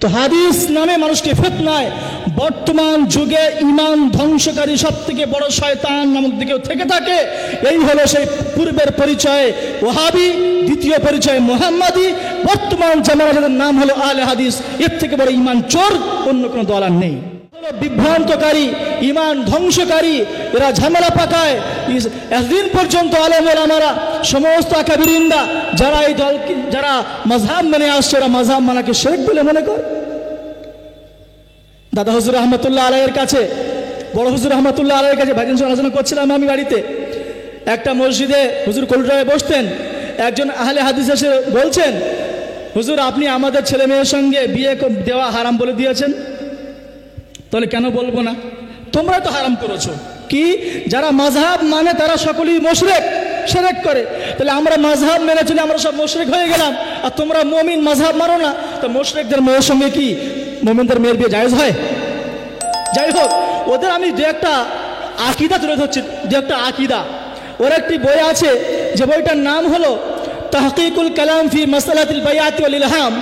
তো হাদিস নামে মানুষকে ফিতনায়, বর্তমান যুগে ইমান ধ্বংসকারী সব থেকে বড় শয়তান নামক দিকেও থেকে থাকে। এই হলো সেই পূর্বের পরিচয় ওয়াহাবি, দ্বিতীয় পরিচয় মুহাম্মাদি, বর্তমান জামানা যাদের নাম হলো আহলে হাদিস। এর থেকে বড় ইমান চোর অন্য কোনো দল আর নেই। বিভ্রান্তকারী, ইমান ধ্বংসকারী, এরা ঝামেলা পাকায়। এতদিন পর্যন্ত আলেম ওলামারা, সমস্ত আকাবিরিনরা যারা এই দল, যারা মাযহাব মেনে আসছে, ওরা মাযহাব মানাকে শিরক বলে মনে করে। দাদা হুজুর রহমতুল্লাহ আলাইয়ের কাছে, বড় হুজুর রহমতুল্লাহ আলাইয়ের কাছে ভাইজান সঙ্গে আলোচনা করছিলাম আমি বাড়িতে। একটা মসজিদে হুজুর কলটায় বসতেন, একজন আহলে হাদিস এসে বলছেন, হুজুর আপনি আমাদের ছেলে মেয়ের সঙ্গে বিয়ে দেওয়া হারাম বলে দিয়েছেন। তাহলে কেন বলবো না, তোমরা তো হারাম করেছো। কি, যারা মাযহাব মানে তারা সকলেই মুশরিক, শিরক করে। তাহলে আমরা মাযহাব মেনে চলে আমরা সব মুশরিক হয়ে গেলাম, আর তোমরা মুমিন মাযহাব মানো না। তো মুশরিকদের মেয়ের সঙ্গে কি মুমিনদের মেয়ের বিয়ে জায়েজ হয়? যাই হোক, ওদের আমি দু একটা আকীদা তুলে ধরছি, দু একটা আকীদা। ওর একটি বই আছে, যে বইটার নাম হলো তাহকিকুল কালাম ফি মাসালাতিল বাইআত ওয়াল ইলহাম।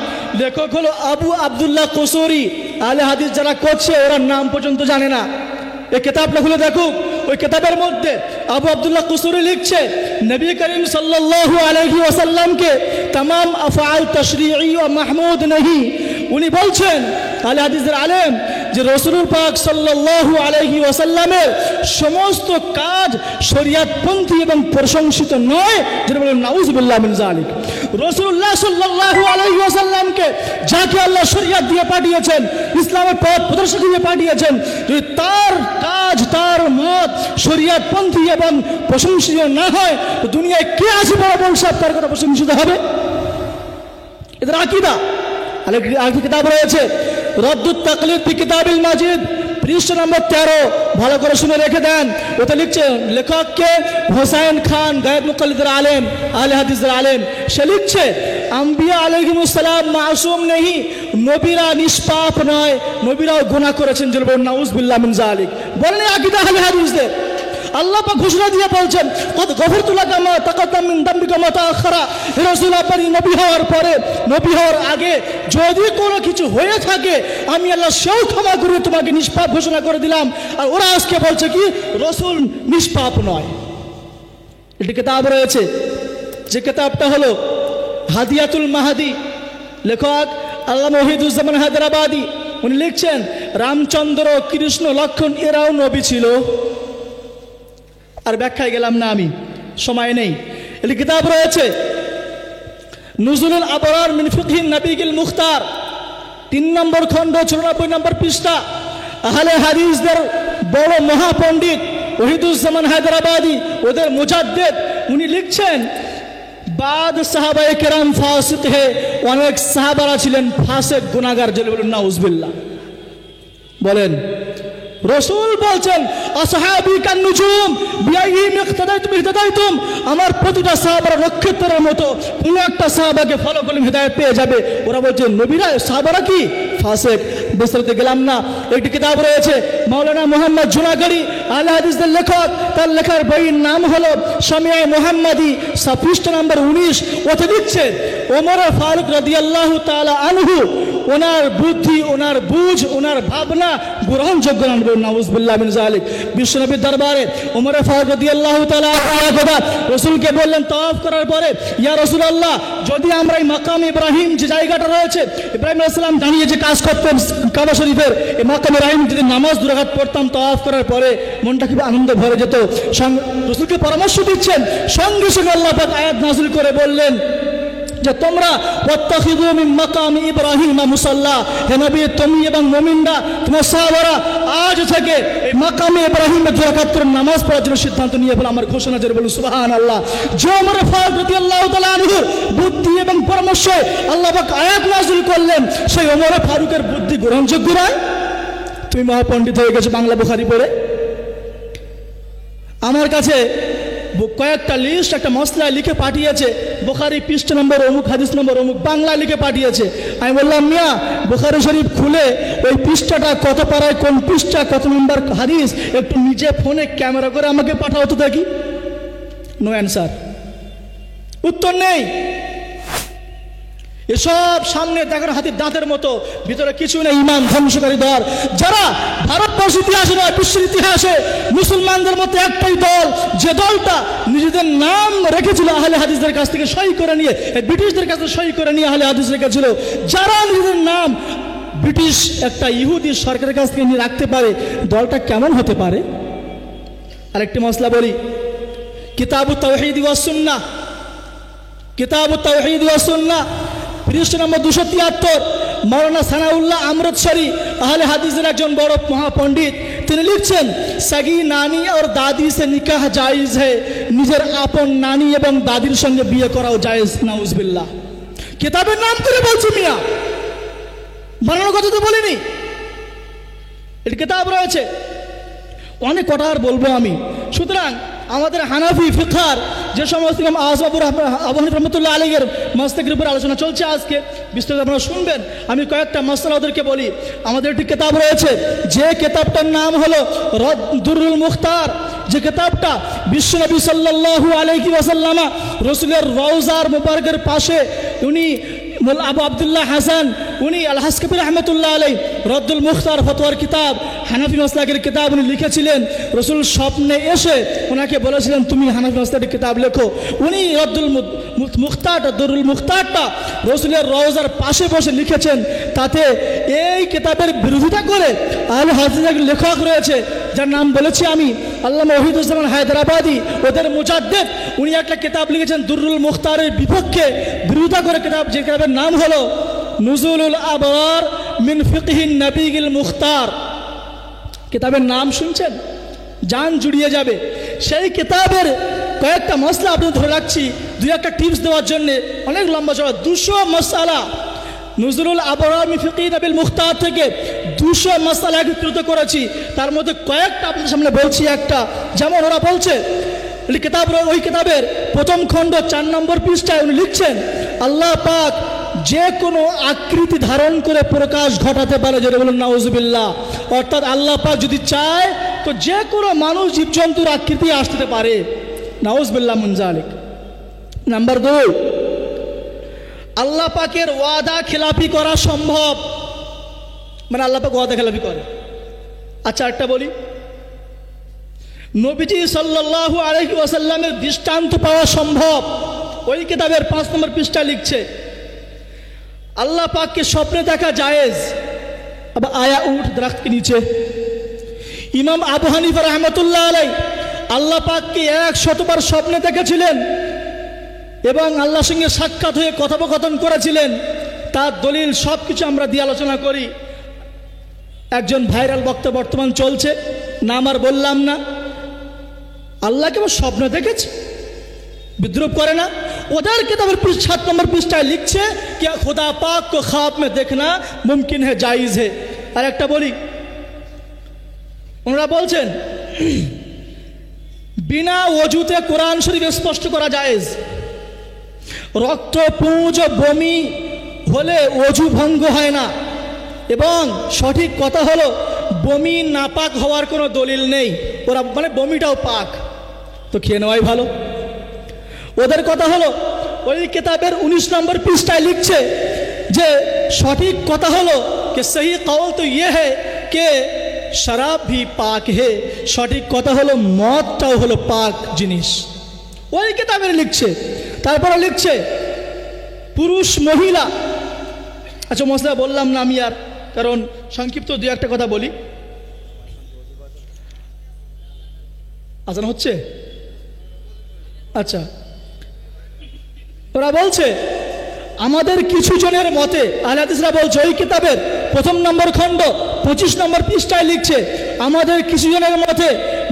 লেখক হলো আবু আব্দুল্লাহ কুসুরি। আহলে হাদিস যারা করছে ওরা নাম পর্যন্ত জানে না। এই কিতাবটা খুলে দেখুক, ওই কিতাবের মধ্যে আবু আব্দুল্লাহ কুসুরি লিখছে, নবী করিম সাল্লাল্লাহু আলাইহি ওয়াসাল্লামকে तमाम আফআল তাশরিঈ ওয়া মাহমুদ নহি। উনি বলছেন, আহলে হাদিসের আলেম, যে রাসূলুল পাক সাল্লাল্লাহু আলাইহি ওয়াসাল্লামের সমস্ত কাজ শরীয়তপন্থী এবং প্রশংসিত নয়। যেটা বলেন নাউযুবিল্লাহ মিন যালিক। রাসূলুল্লাহ সাল্লাল্লাহু আলাইহি ওয়াসাল্লামকে যাকে আল্লাহ শরীয়ত দিয়ে পাঠিয়েছেন, ইসলামের পথ প্রদর্শক দিয়ে পাঠিয়েছেন, যদি তার কাজ, তার মত শরীয়তপন্থী এবং প্রশংসিত না হয়, তো দুনিয়ায় কে আছে বড় বংশ তার কথা প্রশংসিত হবে? এদের আকীদা। আরেকটি কিতাব রয়েছে রদ্দুত তাকলিদ ফি কিতাবিল মাজিদ, পৃষ্ঠা নম্বর 13, ভালো করে শুনে রেখে দেন। ওতে লিখছে, লেখককে হোসাইন খান, গায়েব মুকাল্লিদের আলেম, আহলে হাদিসের আলেম। সে লিখছে, আম্বিয়া আলাইহিমুস সালাম মাসুম নেহি, নবীরা নিষ্পাপ নয়, নবীরাও গুনাহ করেছেন। যেটা বলেন নাউযুবিল্লাহ মিন যালিক। বলেন আকীদা আহলে হাদিসদের। আল্লাহ পাক ঘোষণা দিয়ে বলছেন, কদ গফরতু লাকা মা তাকাদ্দাম মিন যামবিকা ওয়া মা তাআখারা। হে রাসূল, আপনি নবী হওয়ার পরে, নবী হওয়ার আগে যদি কোনো কিছু হয়ে থাকে, আমি আল্লাহ সেও ক্ষমা করে তোমাকে নিষ্পাপ ঘোষণা করে দিলাম। আর ওরা আজকে বলছে কি রাসূল নিষ্পাপ নয়। একটি কিতাব রয়েছে, যে কিতাবটা হলো হাদিয়াতুল মাহাদি। লেখক আল্লামা ওয়াহিদুজ্জামান হায়দ্রাবাদি। উনি লিখছেন, রামচন্দ্র, কৃষ্ণ, লক্ষ্মণ এরাও নবী ছিল। আর ব্যাখ্যায় গেলাম না, আমি সময় নেই। এই কিতাব রয়েছে নুজুলুল আবরার মিন ফিকহিন নবীল মুখতার, 3 নম্বর খণ্ড, 94 নম্বর পৃষ্ঠা। আহলে হাদিসদের বড় মহাপণ্ডিত ওয়াহিদুজ্জামান হায়দ্রাবাদি, ওদের মুজাদ্দিদ, উনি লিখছেন, বাদ সাহাবায়ে কেরাম ফাসিক হে, অনেক সাহাবারা ছিলেন ফাসিক, গুনাহগার। যেটা বলেন নাউযুবিল্লাহ। বলেন, রাসূল বলছেন, আসহাবী কান নুজুম বিআইহিম ইক্তাদাইতুম ইহতাদাইতুম। আমার প্রতিটা সাহাবারা নক্ষত্রের মতো, কোন একটা সাহাবাকে ফলো করলে হিদায়াত পেয়ে যাবে। ওরা বলছে নবীরা, সাহাবারা কি ফাসিক। বিস্তারিত গেলাম না। একটি কিতাব রয়েছে মাওলানা মুহাম্মদ জুনাগড়ি, আহলে হাদিসদের লেখক। তার লেখার বইয়ের নাম হলো শামিআয়ে মুহাম্মাদি, পৃষ্ঠা নম্বর 19। ওতে লিখছে, ওমর ফারুক রাদিয়াল্লাহু তাআলা আনহু, ওনার বুদ্ধি, ওনার বুঝ, ওনার ভাবনা গ্রহণযোগ্য না। নাউযুবিল্লাহ মিন যালিক। বিশ্বনবীর দরবারে ওমর ফারুক রাদিয়াল্লাহু তাআলা রাসূলকে বললেন তাওয়াফ করার পরে, ইয়া রাসূলুল্লাহ, যদি আমরা এই মাকাম ইব্রাহিম যে জায়গাটা রয়েছে, ইব্রাহিম আলাইহিস সালাম দাঁড়িয়ে যে কাজ করতেন কাবা শরীফের, এই মাকাম ইব্রাহিম যদি নামাজ 2 রাকাত পড়তাম তাওয়াফ করার পরে, মনটা কি আনন্দ ভরে যেত। রাসূলকে পরামর্শ দিচ্ছেন, সঙ্গে সঙ্গে আল্লাহ পাক আয়াত নাযিল করে বললেন যে তোমরা ওয়াত্তাখিযু মিন মাকাম ইব্রাহিম মুসাল্লা। হে নবী, তুমি এবং মুমিনরা, তোমার সাহাবারা আজ থেকে এই মাকামে ইব্রাহিমে 2 রাকাত করে নামাজ পড়ার জন্য সিদ্ধান্ত নিয়ে ফেলো। আমার ঘোষণা জোরে বলুন সুবহানাল্লাহ। যে ওমর ফারুক রাদিয়াল্লাহু তাআলা আনহু বুদ্ধি এবং পরামর্শে আল্লাহ পাক আয়াত নাযিল করলেন, সেই ওমর ফারুকের বুদ্ধি গ্রহণযোগ্য নয়? তুমি মহাপণ্ডিত হয়ে গেছো বাংলা বুখারী পড়ে। আমার কাছে কয়েকটা লিস্ট, একটা মসলা লিখে পাঠিয়েছে, বুখারী পৃষ্ঠা নম্বর অমুক, হাদিস নম্বর অমুক, বাংলা লিখে পাঠিয়েছে। আমি বললাম, মিয়া বুখারী শরীফ খুলে ওই পৃষ্ঠাটা কত পারায়, কোন পৃষ্ঠা, কত নম্বর হাদিস, একটু নিজে ফোনে ক্যামেরা করে আমাকে পাঠাও তো দেখি। নো অ্যান্সার, উত্তর নেই। এসব সামনে দেখার হাতির দাঁতের মতো, ভিতরে কিছু নেই, ইমান ধ্বংসকারী দল। যারা ভারতবর্ষ ইতিহাসে নয়, বিশ্বের ইতিহাসে মুসলমানদের মধ্যে একটাই দল, যে দলটা নিজেদের নাম রেখেছিল আহলে হাদিসদের কাছ থেকে সই করে নিয়ে, ব্রিটিশদের কাছ থেকে সই করে নিয়ে আহলে হাদিস রেখেছিল। যারা নিজেদের নাম ব্রিটিশ একটা ইহুদি সরকারের কাছ থেকে নিয়ে রাখতে পারে, দলটা কেমন হতে পারে? আরেকটি মসলা বলি, কিতাবুত তাওহীদ ওয়াস সুন্নাহ, কিতাবুত তাওহীদ ওয়াস সুন্নাহ পৃষ্ঠা নম্বর 273, মৌলানা সানাউল্লাহ আমৃতসরি আহলে হাদিসের একজন বড় মহাপণ্ডিত, তিনি লিখছেন, সগি নানি আর দাদি সে নিকাহ জায়েজ है, নিজের আপন নানি এবং দাদির সঙ্গে বিয়ে করাও জায়েজ। নাউজুবিল্লাহ। কিতাবের নাম করে বলছি মিয়া, বানানোর কথা তো বলিনি। এর কিতাব রয়েছে, অনেক কথা আর বলবো আমি। সুতরাং আমাদের হানাফি ফিকহার যে সমস্ত ইমাম আবু হানিফা রাহমাতুল্লাহ আলাইহির মাসলাকের উপর আলোচনা চলছে, আজকে বিস্তারিত আপনারা শুনবেন। আমি কয়েকটা মাসলা ওদেরকে বলি। আমাদের একটি কিতাব রয়েছে, যে কিতাবটার নাম হলো দুরুল মুখতার, যে কিতাবটা বিশ্বনবী সাল্লাল্লাহু আলাইহি ওয়াসাল্লাম রাসূলের রওজার মুবারকের পাশে উনি আবু আব্দুল্লাহ হাসান উনি আল হাসকাফি রহমতুল্লাহ আলাই রদ্দুল মুখতার ফতোয়ার কিতাব, হানাফি মাসলাকের কিতাব উনি লিখেছিলেন। রসুল স্বপ্নে এসে ওনাকে বলেছিলেন তুমি হানাফি মাসলাকের কিতাব লেখো। উনি রদ্দুল মুখতারটা, দুরুল মুখতারটা রসুলের রওজার পাশে বসে লিখেছেন। তাতে এই কিতাবের বিরোধিতা করে আহলে হাদিসের লেখক রয়েছে, যার নাম বলেছি আমি, আল্লামা ওহিদুজ্জামান হায়দ্রাবাদি, ওদের মুজাদ্দিদ, উনি একটা কিতাব লিখেছেন দুরুল মুখতারের বিপক্ষে বিরোধিতা করে কিতাব, যে কিতাবের নাম হলো নুজুলুল আবরার মিন ফিকহিন নবীল মুখতার। কিতাবের নাম শুনছেন, জান জুড়িয়ে যাবে। সেই কিতাবের কয়েকটা মসলা আপনাদের ধরে রাখছি, দুই একটা টিপস দেওয়ার জন্যে, অনেক লম্বা চড়া 200 মশালা নুজুলুল আবরার মিন ফিকহিন নবীল মুখতার থেকে 200 মশালা একত্রিত করেছি। তার মধ্যে কয়েকটা আপনাদের সামনে বলছি। একটা যেমন ওরা বলছে, কিতাব ওই কিতাবের প্রথম খণ্ড 4 নম্বর পৃষ্ঠায় উনি লিখছেন, আল্লাহ পাক যে কোনো আকৃতি ধারণ করে প্রকাশ ঘটাতে পারে, যেটা বলুন নাউজুবিল্লাহ। অর্থাৎ আল্লাহ পাক যদি চায় তো যে কোনো মানুষ জীবজন্তুর আকৃতি আসতে পারে। নাউজুবিল্লাহ মিন যালিক। নাম্বার 2, আল্লাহ পাকের ওয়াদা খেলাপি করা সম্ভব, মানে আল্লাহ পাক ওয়াদা খেলাপি করে। আচ্ছা একটা বলি, নবীজি সাল্লাল্লাহু আলাইহি ওয়াসাল্লামের দৃষ্টান্ত পাওয়া সম্ভব। ওই কিতাবের 5 নম্বর পৃষ্ঠা লিখছে, अल्लाह पाक के स्वप्न देखा जायज़। अब आया ऊँट दरख्त के नीचे। इमाम आबू हनीफा रहमतुल्लाह अलैहि আল্লাহ পাককে 100 বার স্বপ্নে দেখেছিলেন এবং আল্লাহর সঙ্গে সাক্ষাৎ হয়ে কথোপকথন করেছিলেন। তার দলিল সব কিছু আমরা দিয়ে আলোচনা করি। একজন ভাইরাল বক্তা বর্তমান চলছে, নাম আর বললাম না, আল্লাহকে ও স্বপ্নে দেখেছে, বিদ্রুপ করে না। ওদের কিতাবের 7 নম্বর পৃষ্ঠায় লিখছে कि खुदा पाक को ख्वाब में देखना मुमकिन है, जायज़ है। আর একটা বলি, ওনারা বলছেন বিনা ওযুতে কোরআন শরীফ স্পষ্ট করা জায়েজ। রক্ত পুঁজ বমি হলে ওযু ভঙ্গ হয় না, এবং সঠিক কথা হলো বমি নাপাক হওয়ার কোনো দলিল নেই। ওরা মানে বমিটাও পাক, তো খেয়ে নেওয়াই ভালো। ওদের কথা হলো ওই কিতাবের 19 নম্বর পৃষ্ঠায় লিখছে যে সঠিক কথা হলো कि सही कौल तो ये है कि शराब भी पाक है। সঠিক কথা হলো মদটাও হলো পাক জিনিস, ওই কিতাবে লিখছে। তারপরে লিখছে পুরুষ মহিলা। আচ্ছা মশলা বললাম না আমি আর, কারণ সংক্ষিপ্ত দুই একটা কথা বলি। আজান হচ্ছে? আচ্ছা, ওরা বলছে আমাদের কিছু জনের মতে, আহলে হাদিসরা বলছে ওই কিতাবের 1 নম্বর খণ্ড 25 নম্বর পৃষ্ঠায় লিখছে, আমাদের কিছু জনের মতে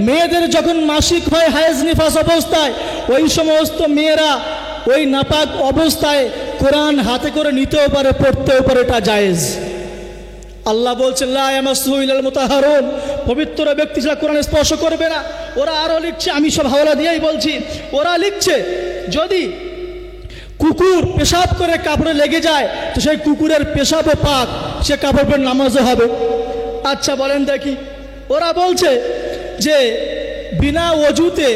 মেয়েদের যখন মাসিক হয় হায়েজ নিফাস অবস্থায়, ওই সমস্ত মেয়েরা ওই নাপাক অবস্থায় কোরআন হাতে করে নিতেও পারে, পড়তেও পারে, এটা জায়েজ। আল্লাহ বলছেন লা ইয়ামাসসুহু ইল্লাল মুতাহহারুন, পবিত্র ব্যক্তি ছাড়া কোরআন স্পর্শ করবে না। ওরা আরও লিখছে, আমি সব হাওলা দিয়েই বলছি, ওরা লিখছে যদি কুকুর পেশাব করে কাপড়ে লেগে যায় তো সেই কুকুরের পেশাবও পাক, সে কাপড় পরে নামাজও হবে। আচ্ছা বলেন দেখি, ওরা বলছে যে বিনা ওযুতে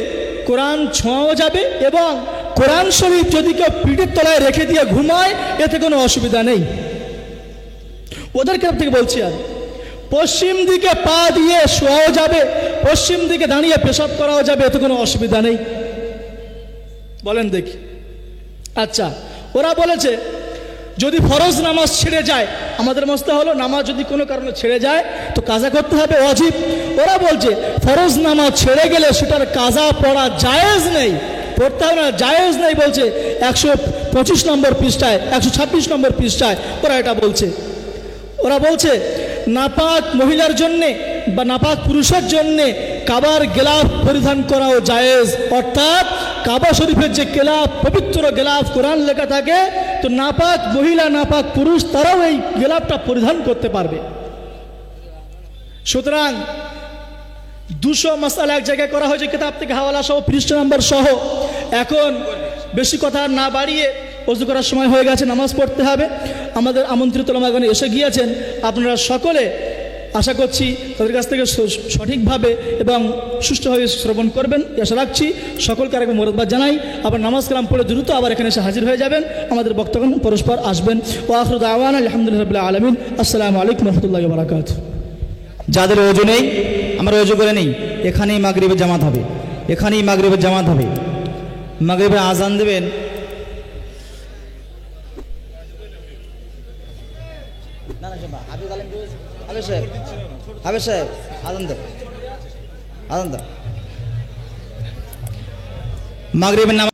কোরআন ছোঁয়াও যাবে এবং কোরআন শরীফ যদি কেউ পিঠের তলায় রেখে দিয়ে ঘুমায় এতে কোনো অসুবিধা নেই। ওদের তরফ থেকে বলছি আর পশ্চিম দিকে পা দিয়ে শোয়াও যাবে, পশ্চিম দিকে দাঁড়িয়ে পেশাব করাও যাবে, এতে কোনো অসুবিধা নেই। বলেন দেখি। আচ্ছা, ওরা বলেছে যদি ফরজ নামাজ ছেড়ে যায়, আমাদের মস্তে হলো নামাজ যদি কোনো কারণে ছেড়ে যায় তো কাজা করতে হবে, ওয়াজিব। ওরা বলছে ফরজ নামাজ ছেড়ে গেলে সেটার কাজা পড়া জায়েজ নেই, পড়তে হবে না, জায়েজ নেই বলছে 125 নম্বর পৃষ্ঠায়, 126 নম্বর পৃষ্ঠায় ওরা এটা বলছে। ওরা বলছে নাপাক মহিলার জন্যে বা নাপাক পুরুষের জন্যে কাবার গেলাফ পরিধান করাও জায়েজ, অর্থাৎ কাবা শরীফের যে গেলাফ, পবিত্র গেলাফ কোরআন লেখা থাকে, তো নাপাক মহিলা নাপাক পুরুষ তারাও এই গেলাফটা পরিধান করতে পারবে। সুতরাং 200 মাসালা এক জায়গায় করা হয়েছে কিতাব থেকে হাওয়ালা সহ, পৃষ্ঠা নাম্বার সহ। এখন বেশি কথা না বাড়িয়ে ওযু করার সময় হয়ে গেছে, নামাজ পড়তে হবে। আমাদের আমন্ত্রিত ওলামাগণ এসে গিয়েছেন, আপনারা সকলে আশা করছি তাদের কাছ থেকে সঠিকভাবে এবং সুষ্ঠুভাবে শ্রবণ করবেন আশা রাখছি। সকলকে আরেকবার মোবারকবাদ জানাই। আবার নামাজ কালাম পড়ে দ্রুত আবার এখানে এসে হাজির হয়ে যাবেন, আমাদের বক্তব্য পরস্পর আসবেন। ওয়া আখিরু দাওয়ানা আলহামদুলিল্লাহি রাব্বিল আলামিন। আসসালামু আলাইকুম ওয়া রাহমাতুল্লাহি ওয়া বারাকাতুহু। যাদের ওযু নেই আমরা ওযু করে নেই, এখানেই মাগরিবের জামাত হবে, এখানেই মাগরিবের জামাত হবে। মাগরিবের আজান দেবেন হাবিব সাহেব, আজান দেব, আজান দেব। মাগরিবের নামাজ